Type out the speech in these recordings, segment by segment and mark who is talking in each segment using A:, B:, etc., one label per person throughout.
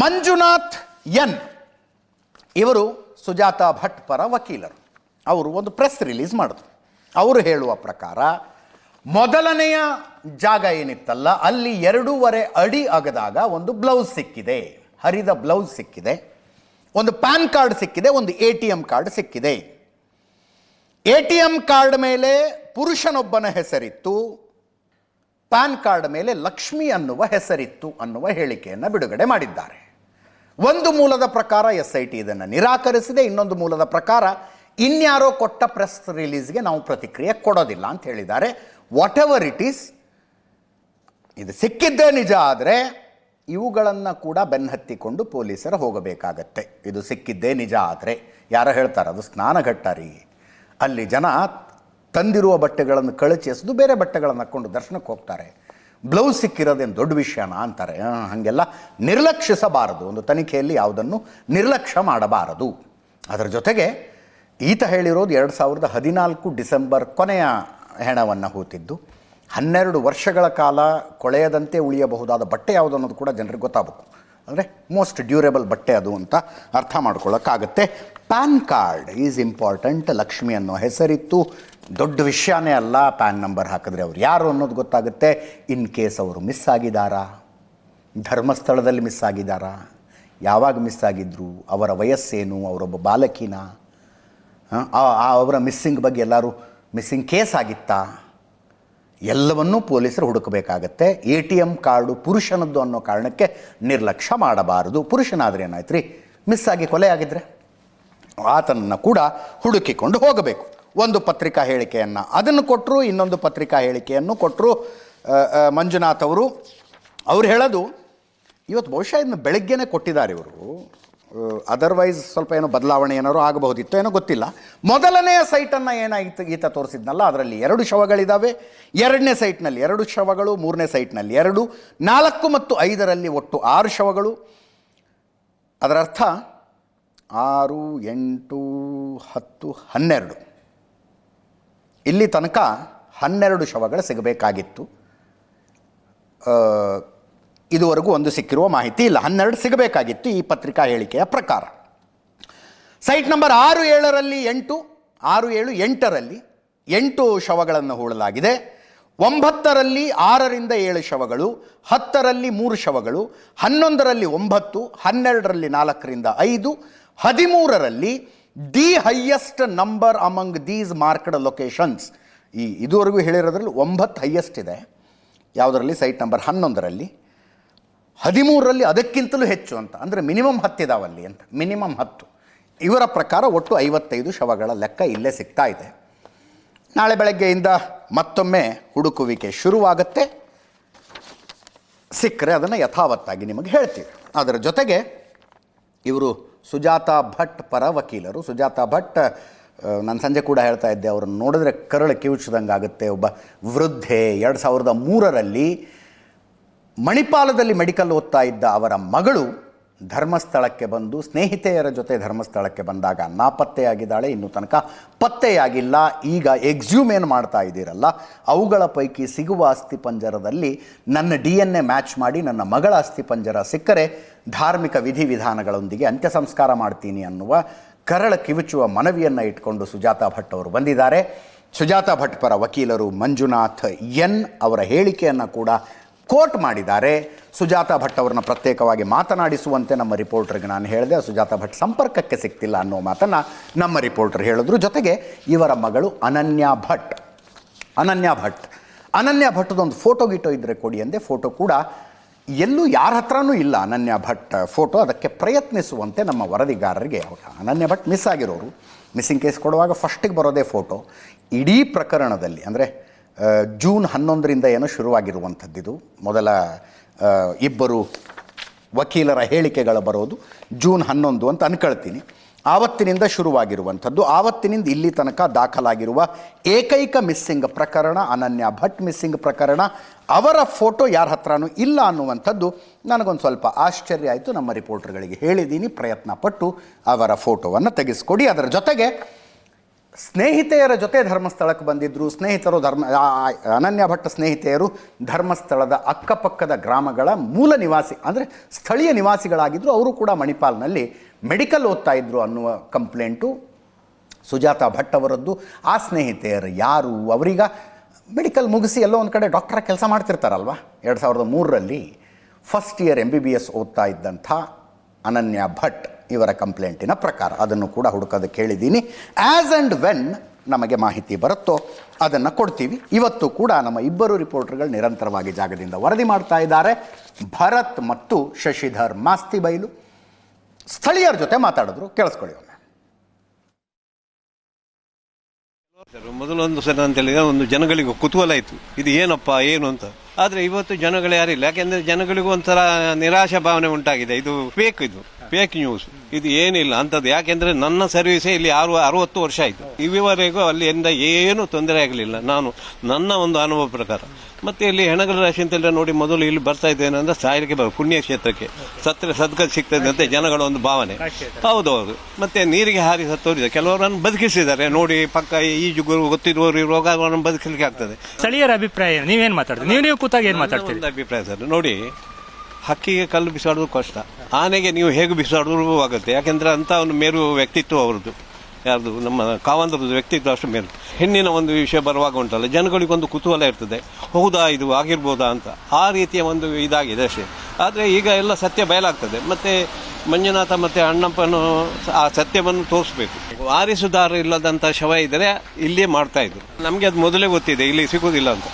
A: Manjunath N ಇವರು ಸುಜಾತಾ ಭಟ್ ಪರ ವಕೀಲರು. ಅವರು ಒಂದು ಪ್ರೆಸ್ ರಿಲೀಸ್ ಮಾಡಿದ್ರು. ಅವರು ಹೇಳುವ ಪ್ರಕಾರ ಮೊದಲನೆಯ ಜಾಗ ಏನಿತ್ತಲ್ಲ ಅಲ್ಲಿ 2.5 ಅಡಿ ಅಗದಾಗ ಒಂದು ಬ್ಲೌಸ್ ಸಿಕ್ಕಿದೆ, ಹರಿದ ಬ್ಲೌಸ್ ಸಿಕ್ಕಿದೆ, ಒಂದು ಪ್ಯಾನ್ ಕಾರ್ಡ್ ಸಿಕ್ಕಿದೆ, ಒಂದು ATM ಕಾರ್ಡ್ ಸಿಕ್ಕಿದೆ. ATM ಕಾರ್ಡ್ ಮೇಲೆ ಪುರುಷನೊಬ್ಬನ ಹೆಸರಿತ್ತು, ಪ್ಯಾನ್ ಕಾರ್ಡ್ ಮೇಲೆ ಲಕ್ಷ್ಮಿ ಅನ್ನುವ ಹೆಸರಿತ್ತು ಅನ್ನುವ ಹೇಳಿಕೆಯನ್ನು ಬಿಡುಗಡೆ ಮಾಡಿದ್ದಾರೆ. ಒಂದು ಮೂಲದ ಪ್ರಕಾರ SIT ಇದನ್ನು ನಿರಾಕರಿಸಿದೆ, ಇನ್ನೊಂದು ಮೂಲದ ಪ್ರಕಾರ ಇನ್ಯಾರೋ ಕೊಟ್ಟ ಪ್ರೆಸ್ ರಿಲೀಸ್ಗೆ ನಾವು ಪ್ರತಿಕ್ರಿಯೆ ಕೊಡೋದಿಲ್ಲ ಅಂತ ಹೇಳಿದ್ದಾರೆ. ವಾಟ್ ಎವರ್ ಇಟ್ ಈಸ್, ಇದು ಸಿಕ್ಕಿದ್ದೇ ನಿಜ ಆದರೆ ಇವುಗಳನ್ನು ಕೂಡ ಬೆನ್ನಹತ್ತಿಕೊಂಡು ಪೊಲೀಸರು ಹೋಗಬೇಕಾಗತ್ತೆ. ಇದು ಸಿಕ್ಕಿದ್ದೇ ನಿಜ ಆದರೆ ಯಾರೋ ಹೇಳ್ತಾರೆ ಅದು ಸ್ನಾನಘಟ್ಟ ರೀ, ಅಲ್ಲಿ ಜನ ತಂದಿರುವ ಬಟ್ಟೆಗಳನ್ನು ಕಳಚಿ ಎಸೆದು ಬೇರೆ ಬಟ್ಟೆಗಳನ್ನು ಹಾಕ್ಕೊಂಡು ದರ್ಶನಕ್ಕೆ ಹೋಗ್ತಾರೆ, ಬ್ಲೌಸ್ ಸಿಕ್ಕಿರೋದೇನು ದೊಡ್ಡ ವಿಷಯನಾ ಅಂತಾರೆ. ಹಾಗೆಲ್ಲ ನಿರ್ಲಕ್ಷಿಸಬಾರದು, ಒಂದು ತನಿಖೆಯಲ್ಲಿ ಯಾವುದನ್ನು ನಿರ್ಲಕ್ಷ್ಯ ಮಾಡಬಾರದು. ಅದರ ಜೊತೆಗೆ ಈತ ಹೇಳಿರೋದು 2014 ಡಿಸೆಂಬರ್ ಕೊನೆಯ ಹೆಣವನ್ನು ಹೂತಿದ್ದು. 12 ವರ್ಷಗಳ ಕಾಲ ಕೊಳೆಯದಂತೆ ಉಳಿಯಬಹುದಾದ ಬಟ್ಟೆ ಯಾವುದು ಅನ್ನೋದು ಕೂಡ ಜನರಿಗೆ ಗೊತ್ತಾಗಬೇಕು. ಅಂದರೆ ಮೋಸ್ಟ್ ಡ್ಯೂರೇಬಲ್ ಬಟ್ಟೆ ಅದು ಅಂತ ಅರ್ಥ ಮಾಡ್ಕೊಳ್ಳೋಕ್ಕಾಗತ್ತೆ. PAN card is important. Lakshmi ಅನ್ನೋ ಹೆಸರಿತ್ತು, ದೊಡ್ಡ ವಿಷಯನೇ ಅಲ್ಲ. ಪ್ಯಾನ್ ನಂಬರ್ ಹಾಕಿದ್ರೆ ಅವ್ರು ಯಾರು ಅನ್ನೋದು ಗೊತ್ತಾಗುತ್ತೆ. ಇನ್ ಕೇಸ್ ಅವರು ಮಿಸ್ ಆಗಿದ್ದಾರಾ, ಧರ್ಮಸ್ಥಳದಲ್ಲಿ ಮಿಸ್ ಆಗಿದ್ದಾರಾ, ಯಾವಾಗ ಮಿಸ್ ಆಗಿದ್ರು, ಅವರ ವಯಸ್ಸೇನು, ಅವರೊಬ್ಬ ಬಾಲಕಿನ, ಅವರ ಮಿಸ್ಸಿಂಗ್ ಬಗ್ಗೆ ಎಲ್ಲರೂ ಮಿಸ್ಸಿಂಗ್ ಕೇಸ್ ಆಗಿತ್ತಾ, ಎಲ್ಲವನ್ನೂ ಪೊಲೀಸರು ಹುಡುಕಬೇಕಾಗತ್ತೆ. ATM ಕಾರ್ಡು ಪುರುಷನದ್ದು ಅನ್ನೋ ಕಾರಣಕ್ಕೆ ನಿರ್ಲಕ್ಷ್ಯ ಮಾಡಬಾರದು. ಪುರುಷನಾದರೆ ಏನಾಯ್ತು ರೀ, ಮಿಸ್ ಆಗಿ ಕೊಲೆ ಆಗಿದ್ರೆ ಆತನನ್ನು ಕೂಡ ಹುಡುಕಿಕೊಂಡು ಹೋಗಬೇಕು. ಒಂದು ಪತ್ರಿಕಾ ಹೇಳಿಕೆಯನ್ನು ಅದನ್ನು ಕೊಟ್ಟರು, ಇನ್ನೊಂದು ಪತ್ರಿಕಾ ಹೇಳಿಕೆಯನ್ನು ಕೊಟ್ಟರು ಮಂಜುನಾಥ್ ಅವರು. ಅವ್ರು ಹೇಳೋದು ಇವತ್ತು ಬಹುಶಃ ಇದನ್ನು ಬೆಳಗ್ಗೆನೇ ಕೊಟ್ಟಿದ್ದಾರೆ ಇವರು, ಅದರ್ವೈಸ್ ಸ್ವಲ್ಪ ಏನೋ ಬದಲಾವಣೆ ಏನಾದ್ರು ಆಗಬಹುದಿತ್ತು, ಏನೋ ಗೊತ್ತಿಲ್ಲ. ಮೊದಲನೆಯ ಸೈಟನ್ನು ಏನಾಗಿತ್ತು ಈತ ತೋರಿಸಿದ್ನಲ್ಲ, ಅದರಲ್ಲಿ 2 ಶವಗಳಿದ್ದಾವೆ. 2ನೇ ಸೈಟ್ನಲ್ಲಿ 2 ಶವಗಳು, 3ನೇ ಸೈಟ್ನಲ್ಲಿ 2, 4 ಮತ್ತು 5ರಲ್ಲಿ ಒಟ್ಟು 6 ಶವಗಳು. ಅದರ ಅರ್ಥ 6, 8, 10, 12, ಇಲ್ಲಿ ತನಕ 12 ಶವಗಳು ಸಿಗಬೇಕಾಗಿತ್ತು. ಇದುವರೆಗೂ ಒಂದು ಸಿಕ್ಕಿರುವ ಮಾಹಿತಿ ಇಲ್ಲ, 12 ಸಿಗಬೇಕಾಗಿತ್ತು ಈ ಪತ್ರಿಕಾ ಹೇಳಿಕೆಯ ಪ್ರಕಾರ. ಸೈಟ್ ನಂಬರ್ 6, 7ರಲ್ಲಿ 8, 6, 7, 8ರಲ್ಲಿ 8 ಶವಗಳನ್ನು ಹೂಳಲಾಗಿದೆ. 9ರಲ್ಲಿ 6ರಿಂದ 7 ಶವಗಳು, 10ರಲ್ಲಿ 3 ಶವಗಳು, 11ರಲ್ಲಿ 9, 12ರಲ್ಲಿ 4ರಿಂದ 5, 13ರಲ್ಲಿ the highest number among these marked locations. ಇದುವರೆಗೂ ಹೇಳಿರೋದ್ರಲ್ಲಿ 9 ಹೈಯೆಸ್ಟ್ ಇದೆ. ಯಾವುದರಲ್ಲಿ? Site number 11ರಲ್ಲಿ. 13ರಲ್ಲಿ ಅದಕ್ಕಿಂತಲೂ ಹೆಚ್ಚು ಅಂತ, ಅಂದರೆ ಮಿನಿಮಮ್ 10 ಇದಾವಲ್ಲಿ ಅಂತ, ಮಿನಿಮಮ್ 10. ಇವರ ಪ್ರಕಾರ ಒಟ್ಟು 55 ಶವಗಳ ಲೆಕ್ಕ ಇಲ್ಲೇ ಸಿಗ್ತಾ ಇದೆ. ನಾಳೆ ಬೆಳಗ್ಗೆಯಿಂದ ಮತ್ತೊಮ್ಮೆ ಹುಡುಕುವಿಕೆ ಶುರುವಾಗುತ್ತೆ. ಸಿಕ್ಕರೆ ಅದನ್ನು ಯಥಾವತ್ತಾಗಿ ನಿಮಗೆ ಹೇಳ್ತೀವಿ. ಅದರ ಜೊತೆಗೆ ಇವರು ಸುಜಾತಾ ಭಟ್ ಪರ ವಕೀಲರು. ಸುಜಾತಾ ಭಟ್, ನಾನು ಸಂಜೆ ಕೂಡ ಹೇಳ್ತಾ ಇದ್ದೆ, ಅವರನ್ನು ನೋಡಿದ್ರೆ ಕರಳು ಕಿವುಚಿದಂಗೆ ಆಗುತ್ತೆ. ಒಬ್ಬ ವೃದ್ಧೆ. 2003ರಲ್ಲಿ ಮಣಿಪಾಲದಲ್ಲಿ ಮೆಡಿಕಲ್ ಓದ್ತಾ ಇದ್ದ ಅವರ ಮಗಳು ಧರ್ಮಸ್ಥಳಕ್ಕೆ ಬಂದು ಸ್ನೇಹಿತೆಯರ ಜೊತೆ ಧರ್ಮಸ್ಥಳಕ್ಕೆ ಬಂದಾಗ ನಾಪತ್ತೆಯಾಗಿದ್ದಾಳೆ. ಇನ್ನೂ ತನಕ ಪತ್ತೆಯಾಗಿಲ್ಲ. ಈಗ ಎಕ್ಸ್ಯೂಮೇನ್ ಮಾಡ್ತಾ ಇದ್ದೀರಲ್ಲ, ಅವುಗಳ ಪೈಕಿ ಸಿಗುವ ಅಸ್ಥಿಪಂಜರದಲ್ಲಿ ನನ್ನ DNA ಮ್ಯಾಚ್ ಮಾಡಿ ನನ್ನ ಮಗಳ ಅಸ್ಥಿಪಂಜರ ಸಿಕ್ಕರೆ ಧಾರ್ಮಿಕ ವಿಧಿವಿಧಾನಗಳೊಂದಿಗೆ ಅಂತ್ಯ ಸಂಸ್ಕಾರ ಮಾಡ್ತೀನಿ ಅನ್ನುವ ಕರಳ ಕಿವುಚುವ ಮನವಿಯನ್ನು ಇಟ್ಕೊಂಡು ಸುಜಾತಾ ಭಟ್ ಅವರು ಬಂದಿದ್ದಾರೆ. ಸುಜಾತಾ ಭಟ್ ಪರ ವಕೀಲರು ಮಂಜುನಾಥ್ ಎನ್ ಅವರ ಹೇಳಿಕೆಯನ್ನು ಕೂಡ ಕೋಟ್ ಮಾಡಿದ್ದಾರೆ. ಸುಜಾತಾ ಭಟ್ ಅವರನ್ನು ಪ್ರತ್ಯೇಕವಾಗಿ ಮಾತನಾಡಿಸುವಂತೆ ನಮ್ಮ ರಿಪೋರ್ಟರ್ಗೆ ನಾನು ಹೇಳಿದೆ. ಸುಜಾತಾ ಭಟ್ ಸಂಪರ್ಕಕ್ಕೆ ಸಿಗ್ತಿಲ್ಲ ಅನ್ನೋ ಮಾತನ್ನು ನಮ್ಮ ರಿಪೋರ್ಟರ್ ಹೇಳಿದ್ರು. ಜೊತೆಗೆ ಇವರ ಮಗಳು ಅನನ್ಯ ಭಟ್ ಅನನ್ಯ ಭಟ್ದೊಂದು ಫೋಟೋ ಗೀಟೋ ಇದ್ದರೆ ಕೊಡಿ ಅಂದೆ. ಫೋಟೋ ಕೂಡ ಎಲ್ಲೂ ಯಾರ ಹತ್ರನೂ ಇಲ್ಲ ಅನನ್ಯ ಭಟ್ ಫೋಟೋ. ಅದಕ್ಕೆ ಪ್ರಯತ್ನಿಸುವಂತೆ ನಮ್ಮ ವರದಿಗಾರರಿಗೆ, ಅನನ್ಯ ಭಟ್ ಮಿಸ್ ಆಗಿರೋರು, ಮಿಸ್ಸಿಂಗ್ ಕೇಸ್ ಕೊಡುವಾಗ ಫಸ್ಟಿಗೆ ಬರೋದೇ ಫೋಟೋ. ಇಡೀ ಪ್ರಕರಣದಲ್ಲಿ ಅಂದರೆ ಜೂನ್ 11ರಿಂದ ಏನೋ ಶುರುವಾಗಿರುವಂಥದ್ದಿದು. ಮೊದಲ 2 ವಕೀಲರ ಹೇಳಿಕೆಗಳು ಬರೋದು ಜೂನ್ 11 ಅಂತ ಅನ್ಕೊಳ್ತೀನಿ. ಆವತ್ತಿನಿಂದ ಶುರುವಾಗಿರುವಂಥದ್ದು. ಆವತ್ತಿನಿಂದ ಇಲ್ಲಿ ತನಕ ದಾಖಲಾಗಿರುವ ಏಕೈಕ ಮಿಸ್ಸಿಂಗ್ ಪ್ರಕರಣ ಅನನ್ಯ ಭಟ್ ಮಿಸ್ಸಿಂಗ್ ಪ್ರಕರಣ. ಅವರ ಫೋಟೋ ಯಾರ ಹತ್ರನೂ ಇಲ್ಲ ಅನ್ನುವಂಥದ್ದು ನನಗೊಂದು ಸ್ವಲ್ಪ ಆಶ್ಚರ್ಯ ಆಯಿತು. ನಮ್ಮ ರಿಪೋರ್ಟರ್ಗಳಿಗೆ ಹೇಳಿದ್ದೀನಿ, ಪ್ರಯತ್ನ ಪಟ್ಟು ಅವರ ಫೋಟೋವನ್ನು ತೆಗೆಸ್ಕೊಡಿ. ಅದರ ಜೊತೆಗೆ ಸ್ನೇಹಿತೆಯರ ಜೊತೆ ಧರ್ಮಸ್ಥಳಕ್ಕೆ ಬಂದಿದ್ದರು. ಸ್ನೇಹಿತರು ಅನನ್ಯ ಭಟ್ ಸ್ನೇಹಿತೆಯರು ಧರ್ಮಸ್ಥಳದ ಅಕ್ಕಪಕ್ಕದ ಗ್ರಾಮಗಳ ಮೂಲ ನಿವಾಸಿ, ಅಂದರೆ ಸ್ಥಳೀಯ ನಿವಾಸಿಗಳಾಗಿದ್ದರು. ಅವರು ಕೂಡ ಮಣಿಪಾಲ್ನಲ್ಲಿ ಮೆಡಿಕಲ್ ಓದ್ತಾ ಇದ್ದರು ಅನ್ನುವ ಕಂಪ್ಲೇಂಟು ಸುಜಾತಾ ಭಟ್ ಅವರದ್ದು. ಆ ಸ್ನೇಹಿತೆಯರು ಯಾರು? ಅವರೀಗ ಮೆಡಿಕಲ್ ಮುಗಿಸಿ ಎಲ್ಲೋ ಒಂದು ಕಡೆ ಡಾಕ್ಟರ ಕೆಲಸ ಮಾಡ್ತಿರ್ತಾರಲ್ವ. 2003ರಲ್ಲಿ ಫಸ್ಟ್ ಇಯರ್ MBBS ಓದ್ತಾ ಇದ್ದಂಥ ಅನನ್ಯ ಭಟ್ ಇವರ ಕಂಪ್ಲೇಂಟಿನ ಪ್ರಕಾರ ಅದನ್ನು ಕೂಡ ಹುಡುಕೋದಕ್ಕೆ ಹೇಳಿದ್ದೀನಿ. ಆ್ಯಸ್ ಆ್ಯಂಡ್ ವೆನ್ ನಮಗೆ ಮಾಹಿತಿ ಬರುತ್ತೋ ಅದನ್ನು ಕೊಡ್ತೀವಿ. ಇವತ್ತು ಕೂಡ ನಮ್ಮ ಇಬ್ಬರು ರಿಪೋರ್ಟರ್ಗಳು ನಿರಂತರವಾಗಿ ಜಾಗದಿಂದ ವರದಿ ಮಾಡ್ತಾ ಇದ್ದಾರೆ. ಭರತ್ ಮತ್ತು ಶಶಿಧರ್ ಮಾಸ್ತಿಬೈಲು ಸ್ಥಳೀಯರ ಜೊತೆ ಮಾತಾಡಿದ್ರು. ಕೇಳಿಸ್ಕೊಳ್ಳಿ ಒಮ್ಮೆ.
B: ಮೊದಲೊಂದು ಸಲ ಅಂತ ಹೇಳಿದ್ರೆ ಒಂದು ಜನಗಳಿಗೆ ಕುತೂಹಲ ಇತ್ತು, ಇದು ಏನಪ್ಪ ಏನು ಅಂತ. ಆದರೆ ಇವತ್ತು ಜನಗಳು ಯಾರಿಲ್ಲ. ಯಾಕೆಂದರೆ ಜನಗಳಿಗೂ ಒಂಥರ ನಿರಾಶಾ ಭಾವನೆ ಉಂಟಾಗಿದೆ. ಇದು ಫೇಕ್ ನ್ಯೂಸ್, ಇದು ಏನಿಲ್ಲ ಅಂಥದ್ದು. ಯಾಕೆಂದರೆ ನನ್ನ ಸರ್ವಿಸೇ ಇಲ್ಲಿ 60 ವರ್ಷ ಆಯಿತು. ಇಲ್ಲಿವರೆಗೂ ಅಲ್ಲಿಂದ ಏನೂ ತೊಂದರೆ ಆಗಲಿಲ್ಲ, ನನ್ನ ಒಂದು ಅನುಭವ ಪ್ರಕಾರ. ಮತ್ತೆ ಇಲ್ಲಿ ಹೆಣಗಲ ರಾಶಿ ಅಂತೆಲ್ಲ ನೋಡಿ ಮೊದಲು ಇಲ್ಲಿ ಬರ್ತಾ ಇದ್ದೇನೆ ಅಂದರೆ ಸಾಯಲಿಕ್ಕೆ ಪುಣ್ಯ ಕ್ಷೇತ್ರಕ್ಕೆ ಸತ್ತರೆ ಸದ್ಗತಿ ಸಿಗ್ತದೆ ಅಂತ ಜನಗಳ ಒಂದು ಭಾವನೆ. ಹೌದೌದು. ಮತ್ತೆ ನೀರಿಗೆ ಹಾರಿ ಸತ್ತೋರಿದೆ, ಕೆಲವರನ್ನು ಬದುಕಿಸಿದ್ದಾರೆ ನೋಡಿ. ಪಕ್ಕ ಈಜುಗುರು ಗೊತ್ತಿರುವವರು ಇರುವಾಗ ಅವರನ್ನು ಬದುಕಲಿಕ್ಕೆ ಆಗ್ತದೆ.
C: ಸ್ಥಳೀಯರ ಅಭಿಪ್ರಾಯ ನೀವೇನು ಮಾತಾಡ್ತೀರಿ? ನೀವು ಕೂತಾಗ ಏನು ಮಾತಾಡ್ತೀರಿ?
B: ಅಭಿಪ್ರಾಯ ಸರ್, ನೋಡಿ, ಹಕ್ಕಿಗೆ ಕಲ್ಲು ಬಿಸಾಡೋದು ಕಷ್ಟ, ಆನೆಗೆ ನೀವು ಹೇಗೆ ಬಿಸಾಡೋದು ಆಗುತ್ತೆ. ಯಾಕೆಂದ್ರೆ ಅಂತ ಒಂದು ಮೇರು ವ್ಯಕ್ತಿತ್ವ ಅವರದ್ದು, ಯಾರ್ದು ನಮ್ಮ ಕಾವಂದ್ರದ್ದು ವ್ಯಕ್ತಿತ್ವ ಅಷ್ಟು ಮೇಲು. ಹೆಣ್ಣಿನ ಒಂದು ವಿಷಯ ಬರುವಾಗ ಉಂಟಲ್ಲ, ಜನಗಳಿಗೊಂದು ಕುತೂಹಲ ಇರ್ತದೆ, ಹೌದಾ ಇದು ಆಗಿರ್ಬೋದಾ ಅಂತ. ಆ ರೀತಿಯ ಒಂದು ಇದಾಗಿದೆ ಅಷ್ಟೇ. ಆದರೆ ಈಗ ಎಲ್ಲ ಸತ್ಯ ಬಯಲಾಗ್ತದೆ. ಮತ್ತೆ ಮಂಜುನಾಥ ಮತ್ತು ಅಣ್ಣಪ್ಪನು ಆ ಸತ್ಯವನ್ನು ತೋರಿಸ್ಬೇಕು. ವಾರಿಸುದಾರ ಇಲ್ಲದಂಥ ಶವ ಇದ್ದರೆ ಇಲ್ಲಿಯೇ ಮಾಡ್ತಾ ಇದ್ರು. ನಮಗೆ ಅದು ಮೊದಲೇ ಗೊತ್ತಿದೆ ಇಲ್ಲಿ ಸಿಗೋದಿಲ್ಲ ಅಂತ,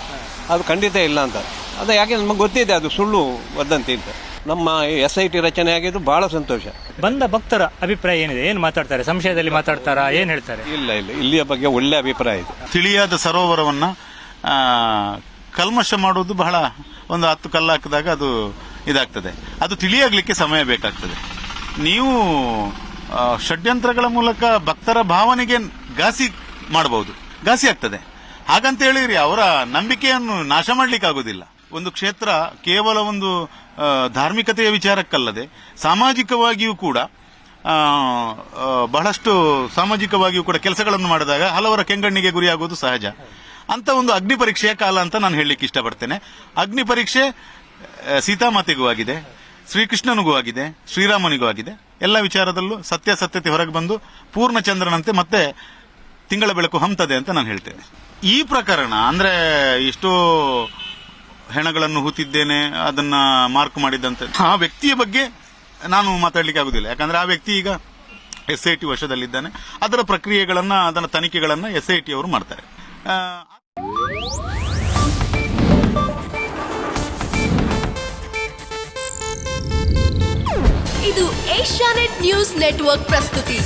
B: ಅದು ಖಂಡಿತ ಇಲ್ಲ ಅಂತ. ಅದು ಯಾಕೆ ನಮಗೆ ಗೊತ್ತಿದೆ ಅದು ಸುಳ್ಳು ವದಂತಿ ಅಂತ. ನಮ್ಮ SIT ರಚನೆ ಆಗಿದ್ದು ಬಹಳ ಸಂತೋಷ.
C: ಬಂದ ಭಕ್ತರ ಅಭಿಪ್ರಾಯ ಏನಿದೆ? ಏನು ಮಾತಾಡ್ತಾರೆ? ಸಂಶಯದಲ್ಲಿ ಮಾತಾಡ್ತಾರಾ? ಏನು ಹೇಳ್ತಾರೆ?
B: ಇಲ್ಲ, ಇಲ್ಲಿಯ ಬಗ್ಗೆ ಒಳ್ಳೆ ಅಭಿಪ್ರಾಯ ಇದೆ.
D: ತಿಳಿಯಾದ ಸರೋವರವನ್ನ ಕಲ್ಮಶ ಮಾಡುವುದು ಬಹಳ, ಒಂದು 10 ಕಲ್ಲು ಹಾಕಿದಾಗ ಅದು ಇದಾಗ್ತದೆ. ಅದು ತಿಳಿಯಾಗ್ಲಿಕ್ಕೆ ಸಮಯ ಬೇಕಾಗ್ತದೆ. ನೀವು ಷಡ್ಯಂತ್ರಗಳ ಮೂಲಕ ಭಕ್ತರ ಭಾವನೆಗೆ ಘಾಸಿ ಮಾಡಬಹುದು, ಘಾಸಿ ಆಗ್ತದೆ. ಹಾಗಂತ ಹೇಳಿರಿ ಅವರ ನಂಬಿಕೆಯನ್ನು ನಾಶ ಮಾಡ್ಲಿಕ್ಕೆ ಆಗುದಿಲ್ಲ. ಒಂದು ಕ್ಷೇತ್ರ ಕೇವಲ ಒಂದು ಧಾರ್ಮಿಕತೆಯ ವಿಚಾರಕ್ಕಲ್ಲದೆ ಸಾಮಾಜಿಕವಾಗಿಯೂ ಕೂಡ ಬಹಳಷ್ಟು ಸಾಮಾಜಿಕವಾಗಿಯೂ ಕೂಡ ಕೆಲಸಗಳನ್ನು ಮಾಡಿದಾಗ ಹಲವರ ಕೆಂಗಣ್ಣಿಗೆ ಗುರಿಯಾಗುವುದು ಸಹಜ. ಅಂತ ಒಂದು ಅಗ್ನಿ ಪರೀಕ್ಷೆಯ ಕಾಲ ಅಂತ ನಾನು ಹೇಳಲಿಕ್ಕೆ ಇಷ್ಟಪಡ್ತೇನೆ. ಅಗ್ನಿ ಪರೀಕ್ಷೆ ಸೀತಾಮಾತೆಗೂ ಆಗಿದೆ, ಶ್ರೀಕೃಷ್ಣನಿಗೂ ಆಗಿದೆ, ಶ್ರೀರಾಮನಿಗೂ ಆಗಿದೆ. ಎಲ್ಲ ವಿಚಾರದಲ್ಲೂ ಸತ್ಯಾಸತ್ಯತೆ ಹೊರಗೆ ಬಂದು ಪೂರ್ಣಚಂದ್ರನಂತೆ ಮತ್ತೆ ತಿಂಗಳ ಬೆಳಕು ಹಂತದೆ ಅಂತ ನಾನು ಹೇಳ್ತೇನೆ. ಈ ಪ್ರಕರಣ ಅಂದ್ರೆ ಇಷ್ಟೋ ಹೆಣಗಳನ್ನು ಹೂತಿದ್ದೇನೆ, ಅದನ್ನ ಮಾರ್ಕ್ ಮಾಡಿದ್ದಂತೆ ಆ ವ್ಯಕ್ತಿಯ ಬಗ್ಗೆ ನಾನು ಮಾತಾಡ್ಲಿಕ್ಕೆ ಆಗುದಿಲ್ಲ. ಯಾಕಂದ್ರೆ ಆ ವ್ಯಕ್ತಿ ಈಗ SIT ವಶದಲ್ಲಿದ್ದಾನೆ. ಅದರ ಪ್ರಕ್ರಿಯೆಗಳನ್ನ, ಅದರ ತನಿಖೆಗಳನ್ನ SIT ಅವರು ಮಾಡ್ತಾರೆ.
E: ಇದು ಏಷ್ಯಾನೆಟ್ ನ್ಯೂಸ್ ನೆಟ್ವರ್ಕ್ ಪ್ರಸ್ತುತಿ.